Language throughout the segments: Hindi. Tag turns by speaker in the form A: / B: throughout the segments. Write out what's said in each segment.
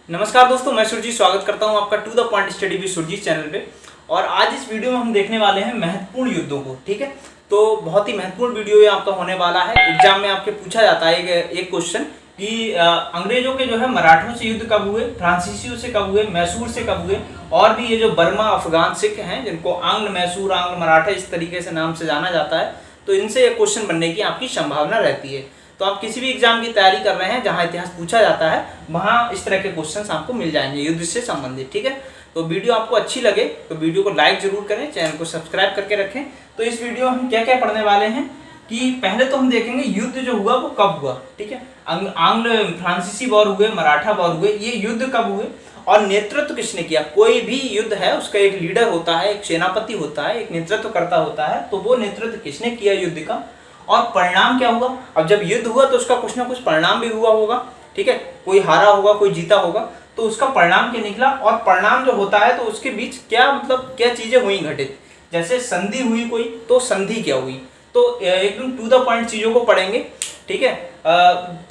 A: नमस्कार दोस्तों, मैं सुरजीत स्वागत करता हूं आपका to the point study with Surjit channel पे। और आज इस वीडियो में हम देखने वाले हैं महत्वपूर्ण युद्धों को। ठीक है, तो बहुत ही महत्वपूर्ण वीडियो ये आपका होने वाला है। एग्जाम में आपके पूछा जाता है एक क्वेश्चन कि अंग्रेजों के जो है मराठों से युद्ध कब हुए, फ्रांसीसियों से कब हुए, मैसूर से कब हुए, और भी ये जो बर्मा अफगान सिख हैं जिनको आंग्ल मैसूर आंग्ल मराठा इस तरीके से नाम से जाना जाता है, तो इनसे एक क्वेश्चन बनने की आपकी संभावना रहती है। तो आप किसी भी एग्जाम की तैयारी कर रहे हैं जहां इतिहास पूछा जाता है, वहां इस तरह के क्वेश्चंस आपको मिल जाएंगे युद्ध से संबंधित। ठीक है, तो वीडियो आपको अच्छी लगे तो वीडियो को लाइक जरूर करें, चैनल को सब्सक्राइब करके रखें। तो इस वीडियो में हम क्या क्या पढ़ने वाले हैं कि पहले तो हम देखेंगे युद्ध जो हुआ वो कब हुआ। ठीक है, आंग्ल फ्रांसीसी वॉर हुए, मराठा वॉर हुए, ये युद्ध कब हुए और नेतृत्व किसने किया। कोई भी युद्ध है उसका एक लीडर होता है, एक सेनापति होता है, एक नेतृत्वकर्ता होता है, तो वो नेतृत्व किसने किया युद्ध का और परिणाम क्या हुआ। अब जब युद्ध हुआ तो उसका कुछ ना कुछ परिणाम भी हुआ होगा। ठीक है, कोई हारा होगा, कोई जीता होगा, तो उसका परिणाम क्या निकला और परिणाम जो होता है तो उसके बीच क्या क्या चीजें हुई घटित। जैसे संधि हुई कोई, तो संधि क्या हुई, तो एकदम टू द पॉइंट चीजों को पढ़ेंगे। ठीक है,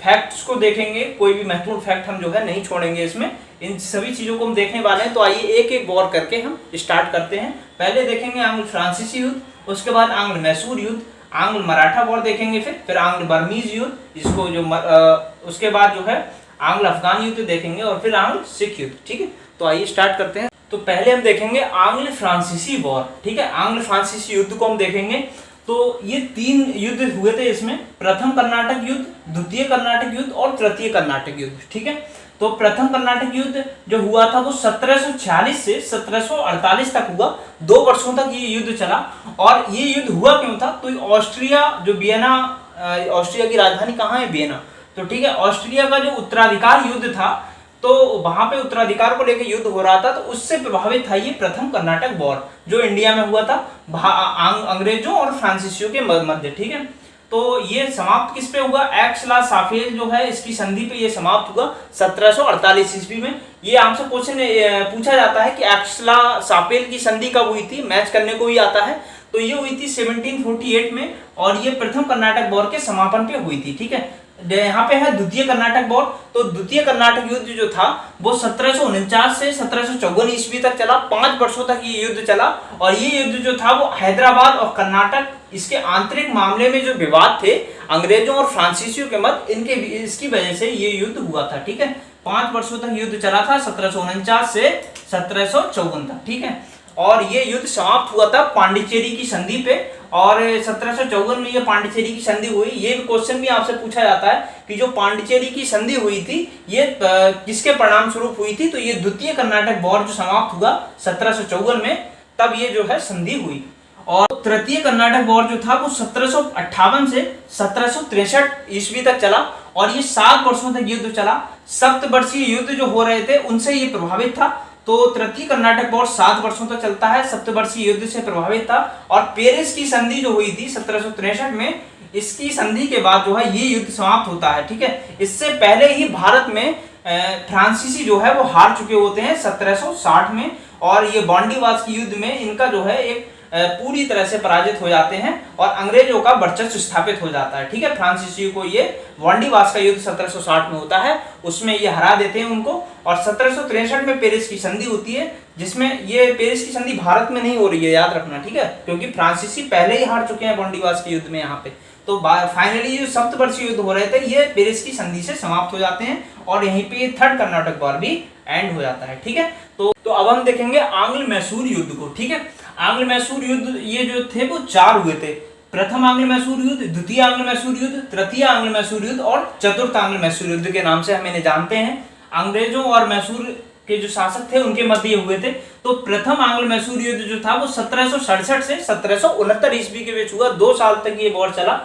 A: फैक्ट्स को देखेंगे, कोई भी महत्वपूर्ण फैक्ट हम जो है नहीं छोड़ेंगे इसमें, इन सभी चीजों को हम देखने वाले हैं। तो आइए एक एक वॉर करके हम स्टार्ट करते हैं। पहले देखेंगे आंग्ल फ्रांसीसी युद्ध, उसके बाद आंग्ल मैसूर युद्ध, आंग्ल मराठा वॉर देखेंगे, फिर आंग्ल बर्मीज युद्ध, जिसको जो उसके बाद जो है आंग्ल अफगान युद्ध देखेंगे, और फिर आंग्ल सिख युद्ध। ठीक है, तो आइए स्टार्ट करते हैं। तो पहले हम देखेंगे आंग्ल फ्रांसीसी वॉर। ठीक है, आंग्ल फ्रांसीसी युद्ध को हम देखेंगे। तो ये 3 युद्ध हुए थे इसमें, प्रथम कर्नाटक युद्ध, द्वितीय कर्नाटक युद्ध और तृतीय कर्नाटक युद्ध। ठीक है, तो प्रथम कर्नाटक युद्ध जो हुआ था वो 1746 से 1748 तक हुआ, 2 वर्षों तक ये युद्ध चला। और ये युद्ध हुआ क्यों था, तो ऑस्ट्रिया जो वियना, ऑस्ट्रिया की राजधानी कहाँ है, वियना, तो ठीक है, ऑस्ट्रिया का जो उत्तराधिकार युद्ध था, तो वहां पे उत्तराधिकार को लेकर युद्ध हो रहा था, तो उससे प्रभावित था ये प्रथम कर्नाटक वॉर जो इंडिया में हुआ था अंग्रेजों और फ्रांसीसियों के मध्य। ठीक है, तो ये समाप्त किस पे हुआ, एक्स-ला-शाफेल जो है इसकी संधि पे ये समाप्त हुआ 1748 ईस्वी में। ये आपसे क्वेश्चन पूछा जाता है कि एक्स-ला-शाफेल की संधि कब हुई थी, मैच करने को ही आता है, तो ये हुई थी 1748 में, और ये प्रथम कर्नाटक वॉर के समापन पे हुई थी। ठीक है, यहाँ पे है द्वितीय कर्नाटक वॉर। तो द्वितीय कर्नाटक युद्ध जो था वो 1749 से 1754 ईस्वी तक चला, 5 वर्षों तक ये युद्ध चला। और ये युद्ध जो था वो हैदराबाद और कर्नाटक, इसके आंतरिक मामले में जो विवाद थे अंग्रेजों और फ्रांसीसियों के मध्य, इनके इसकी वजह से ये युद्ध हुआ था। ठीक है, 5 वर्षों तक युद्ध चला था, 1749 से 1754 तक। ठीक है, और ये युद्ध समाप्त हुआ था पांडिचेरी की संधि पे, और 1754 में ये पांडिचेरी की संधि हुई। ये क्वेश्चन भी आपसे पूछा जाता है कि जो पांडिचेरी की संधि हुई थी ये किसके परिणाम स्वरूप हुई थी, तो ये द्वितीय कर्नाटक वॉर जो समाप्त हुआ 1754 में, तब ये जो है संधि हुई। और तृतीय कर्नाटक वॉर जो था वो 1758 से 1763 ईस्वी तक चला, और ये 7 वर्षों तक युद्ध चला। सप्तवर्षीय युद्ध जो हो रहे थे उनसे ये प्रभावित था। तो तृतीय कर्नाटक वॉर 7 वर्षों तक चलता है, सप्तवर्षीय युद्ध से प्रभावित था। और पेरिस की संधि जो हुई थी 1763 में, इसकी संधि के बाद जो है ये युद्ध समाप्त होता है। ठीक है, इससे पहले ही भारत में फ्रांसीसी जो है वो हार चुके होते हैं 1760 में, और ये बॉन्डीवास की युद्ध में इनका जो है एक पूरी तरह से पराजित हो जाते हैं और अंग्रेजों का वर्चस्व स्थापित हो जाता है। ठीक है, फ्रांसीसी को ये बॉन्डीवास का युद्ध 1760 में होता है, उसमें ये हरा देते हैं उनको। और 1763 में पेरिस की संधि होती है, जिसमें ये पेरिस की संधि भारत में नहीं हो रही है, याद रखना। ठीक है, क्योंकि फ्रांसीसी पहले ही हार चुके हैं बॉन्डीवास के युद्ध में यहाँ पे। तो फाइनली जो सप्तवर्षीय युद्ध हो रहे थे ये पेरिस की संधि से समाप्त हो जाते हैं, और यहीं पे थर्ड कर्नाटक वॉर भी एंड हो जाता है। ठीक है, तो अब हम देखेंगे आंग्ल मैसूर युद्ध को। ठीक है, आंग्ल मैसूर युद्ध ये जो थे वो 4 हुए थे, प्रथम आंग्ल मैसूर युद्ध, द्वितीय आंग्ल मैसूर युद्ध, तृतीय आंग्ल मैसूर युद्ध और चतुर्थ आंग्ल मैसूर युद्ध के नाम से हम इन्हें जानते हैं। अंग्रेजों और मैसूर के जो शासक थे उनके मध्य हुए थे। तो प्रथम आंग्ल मैसूर युद्ध जो था वो 1767 से 1769 ईस्वी के बीच हुआ, 2 साल तक ये वॉर चला।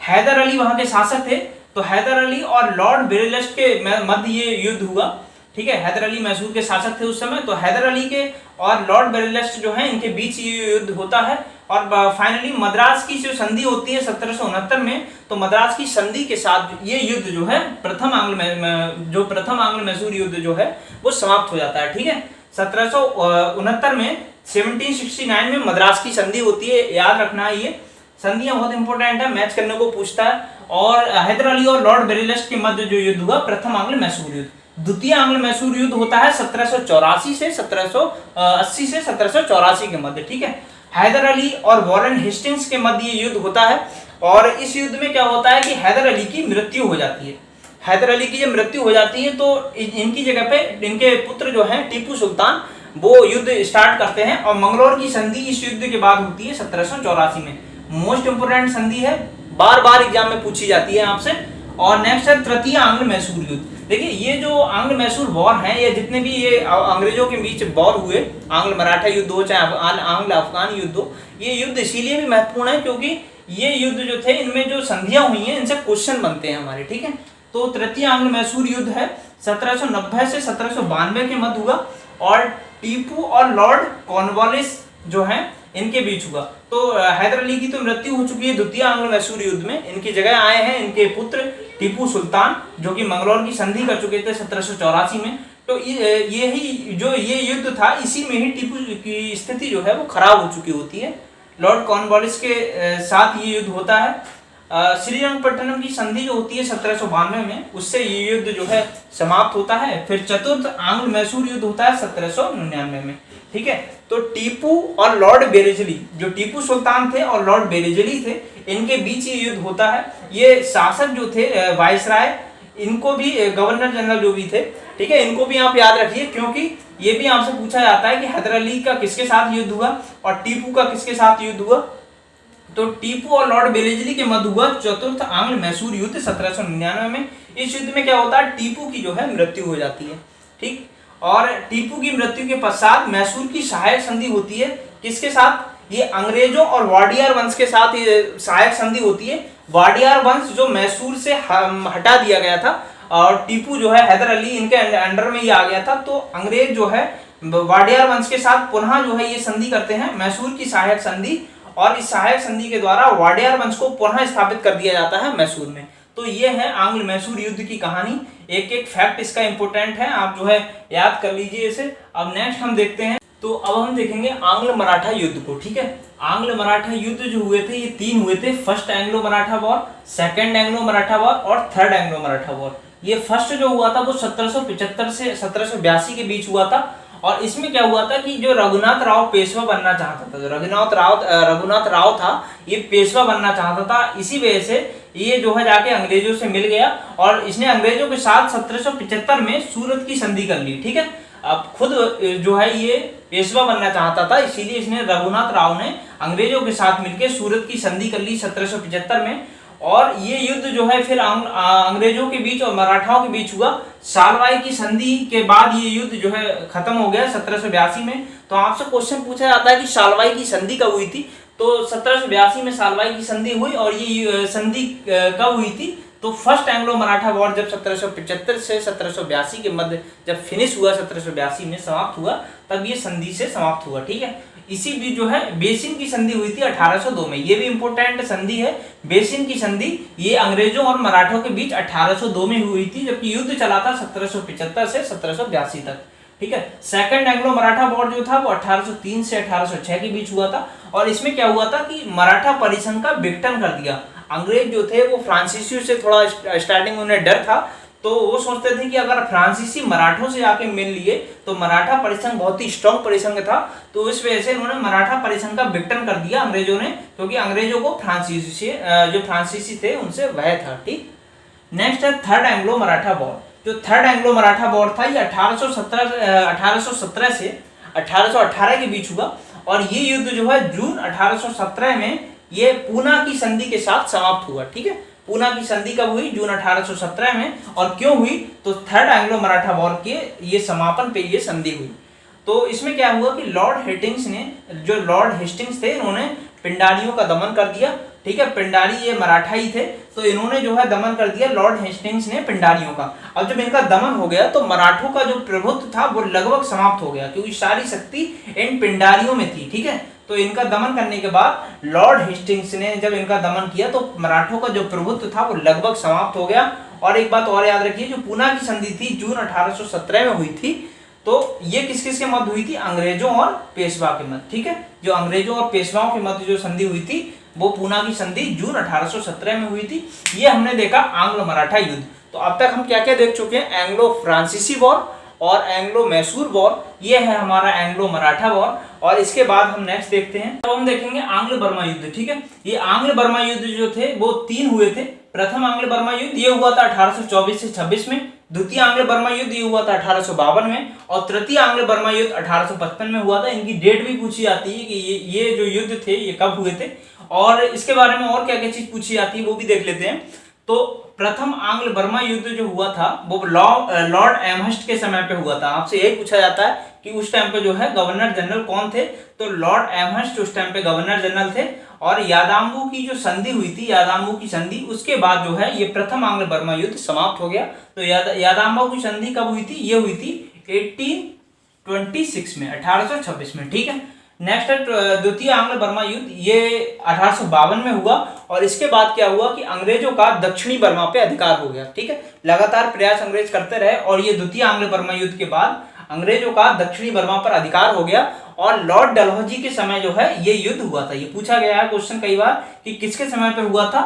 A: हैदर अली वहां के शासक थे, तो हैदर अली और लॉर्ड बेरेलस्ट के मध्य ये युद्ध हुआ। ठीक है, हैदर अली मैसूर के शासक थे उस समय, तो हैदर अली के और लॉर्ड बेरेलस्ट जो है इनके बीच ये युद्ध होता है। और फाइनली मद्रास की जो संधि होती है 1769 में, तो मद्रास की संधि के साथ ये युद्ध जो है प्रथम आंग्ल मैसूर युद्ध जो है वो समाप्त हो जाता है। ठीक है, 1769 में 1769 में मद्रास की संधि होती है, याद रखना है, ये संधियां बहुत इंपॉर्टेंट है, मैच करने को पूछता है। और हैदर अली और लॉर्ड बेरेलस्ट के मध्य जो युद्ध हुआ प्रथम आंग्ल मैसूर युद्ध, द्वितीय आंग्ल मैसूर युद्ध होता है 1784 से 1780 से 1784 के मध्य, ठीक है। हैदर अली और वॉरेन हेस्टिंग्स के मध्य ये युद्ध होता है और इस युद्ध में क्या होता है कि हैदर अली की मृत्यु हो जाती है। हैदर अली की जब मृत्यु हो जाती है तो इनकी जगह पे इनके पुत्र जो हैं टीपू सुल्तान वो युद्ध स्टार्ट करते हैं और मंगलौर की संधि इस युद्ध के बाद होती है 1784 में। मोस्ट इंपोर्टेंट संधि है, बार बार एग्जाम में पूछी जाती है आपसे। और नेक्स्ट है तृतीय आंग्ल मैसूर युद्ध। देखिए ये जो आंग्ल मैसूर वॉर है, ये जितने भी ये अंग्रेजों के बीच वॉर हुए, आंग्ल मराठा युद्ध हो चाहे आंग्ल अफगान युद्ध हो, ये युद्ध इसीलिए भी महत्वपूर्ण है क्योंकि ये युद्ध जो थे इनमें जो संधियां हुई हैं इनसे क्वेश्चन बनते हैं हमारे, ठीक है। तो तृतीय आंग्ल मैसूर युद्ध है 1790 से 1792 के मध्य हुआ और टीपू और लॉर्ड कॉर्नवालिस जो हैं इनके बीच हुआ। तो हैदर अली की तो मृत्यु हो चुकी है द्वितीय आंग्ल मैसूर युद्ध में, इनकी जगह आए हैं इनके पुत्र टीपू सुल्तान जो कि मंगलौर की संधि कर चुके थे 1784 में। तो यही जो ये युद्ध था इसी में ही टीपू की स्थिति जो है वो खराब हो चुकी होती है। लॉर्ड कॉर्नवालिस के साथ ये युद्ध होता है। श्रीरंगपट्टनम की संधि जो होती है 1792 में, उससे ये युद्ध जो है समाप्त होता है। फिर चतुर्थ आंग्ल मैसूर युद्ध होता है 1799 में, ठीक है। तो टीपू और लॉर्ड बेरेजली, जो टीपू सुल्तान थे और लॉर्ड बेरेजली थे, इनके बीच ये युद्ध होता है। ये शासक जो थे वाइसराय, इनको भी गवर्नर जनरल जो भी थे, ठीक है, इनको भी आप याद रखिए क्योंकि ये भी आपसे पूछा जाता है कि हैदर अली का किसके साथ युद्ध हुआ और टीपू का किसके साथ युद्ध हुआ। तो टीपू और लॉर्ड बेरेजली के मध्य हुआ चतुर्थ आंग्ल मैसूर युद्ध 1799 में। इस युद्ध में क्या होता है, टीपू की जो है मृत्यु हो जाती है, ठीक। और टीपू की मृत्यु के पश्चात मैसूर की सहायक संधि होती है, किसके साथ, ये अंग्रेजों और वाडियार वंश के साथ ये सहायक संधि होती है। वाडियार वंश जो मैसूर से हटा दिया गया था और टीपू जो है हैदर अली इनके अंडर में ये आ गया था, तो अंग्रेज जो है वाडियार वंश के साथ पुनः जो है ये संधि करते हैं, मैसूर की सहायक संधि। और इस सहायक संधि के द्वारा वाडियार वंश को पुनः स्थापित कर दिया जाता है मैसूर में। तो ये है आंग्ल मैसूर युद्ध की कहानी। एक एक फैक्ट इसका इंपॉर्टेंट है, आप जो है याद कर लीजिए इसे। अब नेक्स्ट हम देखते हैं, तो अब हम देखेंगे आंग्ल मराठा युद्ध को, ठीक है। आंग्ल मराठा युद्ध जो हुए थे ये 3 हुए थे, first Anglo Maratha war, second Anglo Maratha war और थर्ड एंग्लो मराठा वॉर। ये फर्स्ट जो हुआ था वो 1775 से 1782 के बीच हुआ था। और इसमें क्या हुआ था कि जो रघुनाथ राव पेशवा बनना चाहता था, जो रघुनाथ राव था ये पेशवा बनना चाहता था, इसी वजह से ये जो है जाके अंग्रेजों से मिल गया और इसने अंग्रेजों के साथ 1775 में सूरत की संधि कर ली, ठीक है। अब खुद जो है ये पेशवा बनना चाहता था, इसीलिए इसने रघुनाथ राव ने अंग्रेजों के साथ मिलकर सूरत की संधि कर ली 1775 में। और ये युद्ध जो है फिर अंग्रेजों के बीच और मराठाओं के बीच हुआ। सालवाई की संधि के बाद ये युद्ध जो है खत्म हो गया 1782 में। तो आपसे क्वेश्चन पूछा जाता है कि सालवाई की संधि कब हुई थी, तो 1782 में सालवाई की संधि हुई। और ये संधि कब हुई थी, तो फर्स्ट एंग्लो मराठा वॉर जब 1775 से 1782 के मध्य जब फिनिश हुआ, 1782 में समाप्त हुआ, तब ये संधि से समाप्त हुआ, ठीक है। इसी बीच जो है बेसिन की संधि हुई थी 1802 में, ये भी इंपॉर्टेंट संधि है। बेसिन की संधि ये अंग्रेजों और मराठों के बीच 1802 में हुई थी, जबकि युद्ध चला था 1775 से 1782 तक, ठीक है। सेकंड एंग्लो मराठा वॉर जो था वो 1803 से 1806 के बीच हुआ था। और इसमें क्या हुआ था कि मराठा परिसंघ का विघटन कर दिया। अंग्रेज जो थे वो फ्रांसीसियों से थोड़ा स्टार्टिंग में उन्हें डर था, तो वो सोचते थे कि अगर फ्रांसीसी मराठों से आके मिल लिए तो मराठा परिसंघ बहुत ही स्ट्रॉन्ग परिसंघ था, तो इस वजह से उन्होंने मराठा परिसंघ का विघटन कर दिया अंग्रेजों ने, क्योंकि अंग्रेजों को जो फ्रांसीसी थे उनसे भय था, ठीक। नेक्स्ट है थर्ड एंग्लो मराठा वॉर। जो थर्ड एंग्लो मराठा वॉर था ये 1817 से 1818 के बीच हुआ। और ये युद्ध जो है जून 1817 में ये पूना की संधि के साथ समाप्त हुआ, ठीक है। पूना की संधि कब हुई, जून 1817 में। और क्यों हुई, तो थर्ड एंग्लो मराठा वॉर के ये समापन पे ये संधि हुई। तो इसमें क्या हुआ कि लॉर्ड हेस्टिंग्स थे, इन्होंने पिंडारियों का दमन कर दिया, ठीक है। पिंडारी ये मराठाई थे, तो इन्होंने जो है दमन कर दिया लॉर्ड हेस्टिंग्स ने पिंडारियों का। अब जब इनका दमन हो गया तो मराठों का जो प्रभुत्व था वो लगभग समाप्त हो गया, क्योंकि सारी शक्ति इन पिंडारियों में थी, ठीक है। तो इनका दमन करने के बाद लॉर्ड हेस्टिंग्स ने जब इनका दमन किया तो मराठों का जो प्रभुत्व था वो लगभग समाप्त हो गया। और एक बात और याद रखिए, जो पूना की संधि थी जून 1817 में हुई थी, तो ये किस किस के मध्य हुई थी, अंग्रेजों और पेशवा के मध्य, ठीक है। जो अंग्रेजों और पेशवाओं के मध्य जो संधि हुई थी वो पूना की संधि जून 1817 में हुई थी। ये हमने देखा आंग्ल मराठा युद्ध। तो अब तक हम क्या क्या देख चुके हैं, एंग्लो फ्रांसीसी वॉर और एंग्लो मैसूर वॉर, ये है हमारा एंग्लो मराठा वॉर। और इसके बाद हम नेक्स्ट देखते हैं, तो हम देखेंगे आंग्ल बर्मा युद्ध। ठीक है, ये आंग्ल बर्मा युद्ध जो थे वो 3 हुए थे। प्रथम आंग्ल बर्मा युद्ध ये हुआ था 1824 से 26 में, द्वितीय आंग्ल बर्मा युद्ध ये हुआ था 1852 में, और तृतीय आंग्ल बर्मा युद्ध 1855 में हुआ था। इनकी डेट भी पूछी जाती है कि ये जो युद्ध थे ये कब हुए थे, और इसके बारे में और क्या क्या चीज पूछी जाती है वो भी देख लेते हैं। तो प्रथम आंग्ल बर्मा युद्ध जो हुआ था वो लॉर्ड एमहर्स्ट के समय पे हुआ था। आपसे यही पूछा जाता है कि उस टाइम पे जो है गवर्नर जनरल कौन थे, तो लॉर्ड एमहर्स्ट उस टाइम पे गवर्नर जनरल थे। और यादाम्बू की जो संधि हुई थी, यादाम्बू की संधि, उसके बाद जो है ये प्रथम आंग्ल बर्मा युद्ध समाप्त हो गया। तो यादाम्बू की संधि कब हुई थी, ये हुई थी 1826 में, 1826 में। ठीक है, नेक्स्ट है द्वितीय आंग्ल बर्मा युद्ध, ये 1852 में हुआ। और इसके बाद क्या हुआ कि अंग्रेजों का दक्षिणी बर्मा पे अधिकार हो गया। ठीक है, लगातार प्रयास अंग्रेज करते रहे और ये द्वितीय आंग्ल बर्मा युद्ध के बाद अंग्रेजों का दक्षिणी बर्मा पर अधिकार हो गया। और लॉर्ड डलहौजी के समय जो है ये युद्ध हुआ था। ये पूछा गया है क्वेश्चन कई बार कि किसके समय पे हुआ था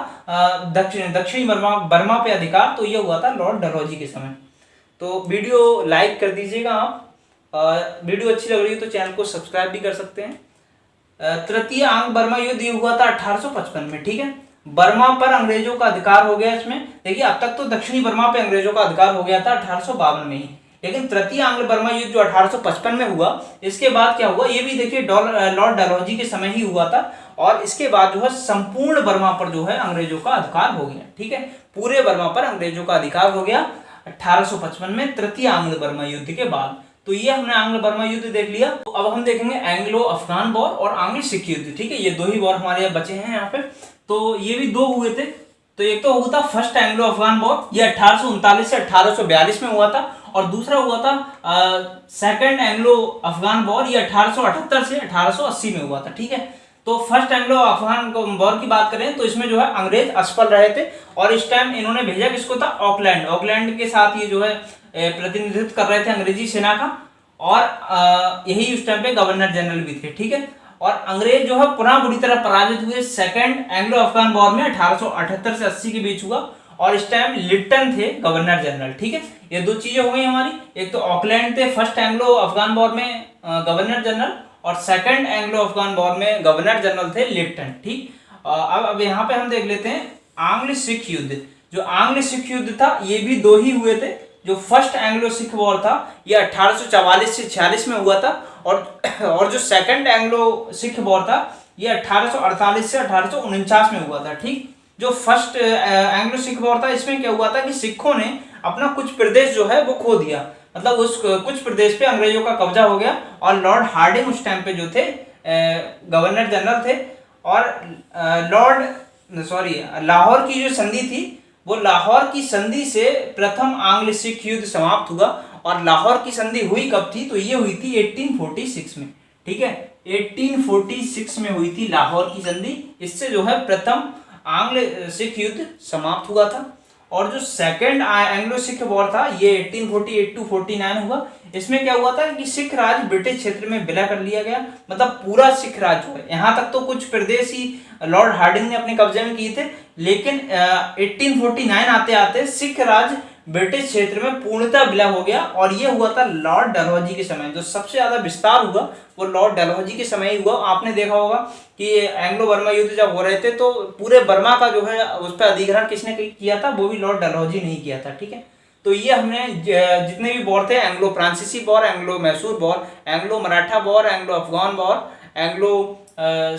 A: दक्षिणी बर्मा पे अधिकार, तो ये हुआ था लॉर्ड डलहौजी के समय। तो वीडियो लाइक कर दीजिएगा आप, वीडियो अच्छी लग रही है तो चैनल को सब्सक्राइब भी कर सकते हैं। तृतीय आंग्ल बर्मा युद्ध ये हुआ था 1855 में। ठीक है, बर्मा पर अंग्रेजों का अधिकार हो गया। इसमें देखिए अब तक तो दक्षिणी बर्मा पे अंग्रेजों का अधिकार हो गया था 1852 में ही, लेकिन तृतीय आंग्ल बर्मा युद्ध जो 1855 में हुआ, इसके बाद क्या हुआ ये भी देखिए लॉर्ड डलहौजी के समय ही हुआ था। और इसके बाद जो है संपूर्ण बर्मा पर जो है अंग्रेजों का अधिकार हो गया। ठीक है, पूरे बर्मा पर अंग्रेजों का अधिकार हो गया 1855 में तृतीय आंग्ल बर्मा युद्ध के बाद। तो ये हमने आंग्ल बर्मा युद्ध देख लिया। तो अब हम देखेंगे एंग्लो अफगान वॉर और आंग्ल सिख युद्ध। ठीक है, ये 2 ही वॉर हमारे यहाँ बचे हैं यहाँ पे। तो ये भी 2 हुए थे। तो एक तो हुआ था फर्स्ट एंग्लो अफगान वॉर, ये 1839 से 1842 में हुआ था। और दूसरा हुआ था सेकंड एंग्लो अफगान वॉर, ये 1878 से 1880 में हुआ था। ठीक है, तो फर्स्ट एंग्लो अफगान वॉर की बात करें तो इसमें जो है अंग्रेज असफल रहे थे। और इस टाइम इन्होंने भेजा किसको था, ऑकलैंड के साथ ये जो है प्रतिनिधित्व कर रहे थे अंग्रेजी सेना का। और यही उस टाइम पे गवर्नर जनरल भी थे। ठीक है, और अंग्रेज जो है पुनः बुरी तरह पराजित हुए सेकंड एंग्लो अफगान वॉर में 1878 से 80 के बीच हुआ। और इस टाइम लिप्टन थे गवर्नर जनरल। ठीक है, ये 2 चीजें हो गई हमारी, एक तो ऑकलैंड थे फर्स्ट एंग्लो अफगान वॉर में गवर्नर जनरल, और सेकंड एंग्लो अफगान वॉर में गवर्नर जनरल थे लिप्टन। ठीक, अब यहाँ पे हम देख लेते हैं आंग्ल सिख युद्ध। जो आंग्ल सिख युद्ध था ये भी 2 ही हुए थे। जो फर्स्ट एंग्लो सिख वॉर था ये 1844 से 46 में हुआ था। और जो सेकंड एंग्लो सिख वॉर था ये 1848 से 1849 में हुआ था। ठीक, जो फर्स्ट एंग्लो सिख वॉर था इसमें क्या हुआ था कि सिखों ने अपना कुछ प्रदेश जो है वो खो दिया, मतलब उस कुछ प्रदेश पे अंग्रेजों का कब्जा हो गया। और लॉर्ड हार्डिंग उस टाइम पे जो थे गवर्नर जनरल थे। और लाहौर की जो संधि थी वो लाहौर की संधि से प्रथम आंग्ल सिख युद्ध समाप्त हुआ। और लाहौर की संधि हुई कब थी, तो ये हुई थी 1846 में। ठीक है, 1846 में हुई थी लाहौर की संधि। इससे जो है प्रथम आंग्ल सिख युद्ध समाप्त हुआ था। और जो सेकंड एंग्लो सिख वॉर था ये 1848 to 49 हुआ। इसमें क्या हुआ था कि सिख राज ब्रिटिश क्षेत्र में विलय कर लिया गया, मतलब पूरा सिख राज जो है, यहाँ तक तो कुछ प्रदेश ही लॉर्ड हार्डिंग ने अपने कब्जे में किए थे, लेकिन 1849 आते आते सिख राज ब्रिटिश क्षेत्र में पूर्णतः विलय हो गया। और ये हुआ था लॉर्ड डलहौजी के समय। जो सबसे ज्यादा विस्तार हुआ वो लॉर्ड डलहौजी के समय ही हुआ। आपने देखा होगा कि एंग्लो बर्मा युद्ध जब हो रहे थे तो पूरे बर्मा का जो है उस पर अधिग्रहण किसने किया था, वो भी लॉर्ड डलहौजी ने ही किया था। ठीक है, तो ये हमने जितने भी वॉर थे, एंग्लो फ्रांसीसी war, Anglo Mysore war, Anglo Maratha war, Anglo Afghan war, Anglo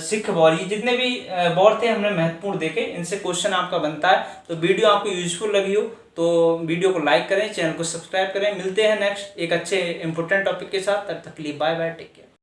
A: Sikh war, ये जितने भी वॉर थे हमने महत्वपूर्ण देखे। इनसे क्वेश्चन आपका बनता है। तो वीडियो आपको यूजफुल लगी हो तो वीडियो को लाइक करें, चैनल को सब्सक्राइब करें। मिलते हैं नेक्स्ट एक अच्छे इंपॉर्टेंट टॉपिक के साथ। तब तक के लिए बाय बाय, टेक केयर।